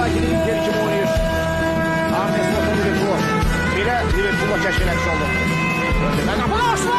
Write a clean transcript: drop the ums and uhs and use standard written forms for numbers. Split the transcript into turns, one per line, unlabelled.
sakini Inter kimi oynayır. Arne Slot'un Liverpool. Belə Liverpool'la kəşf eləmiş oldu. Öncədən qapını açdı.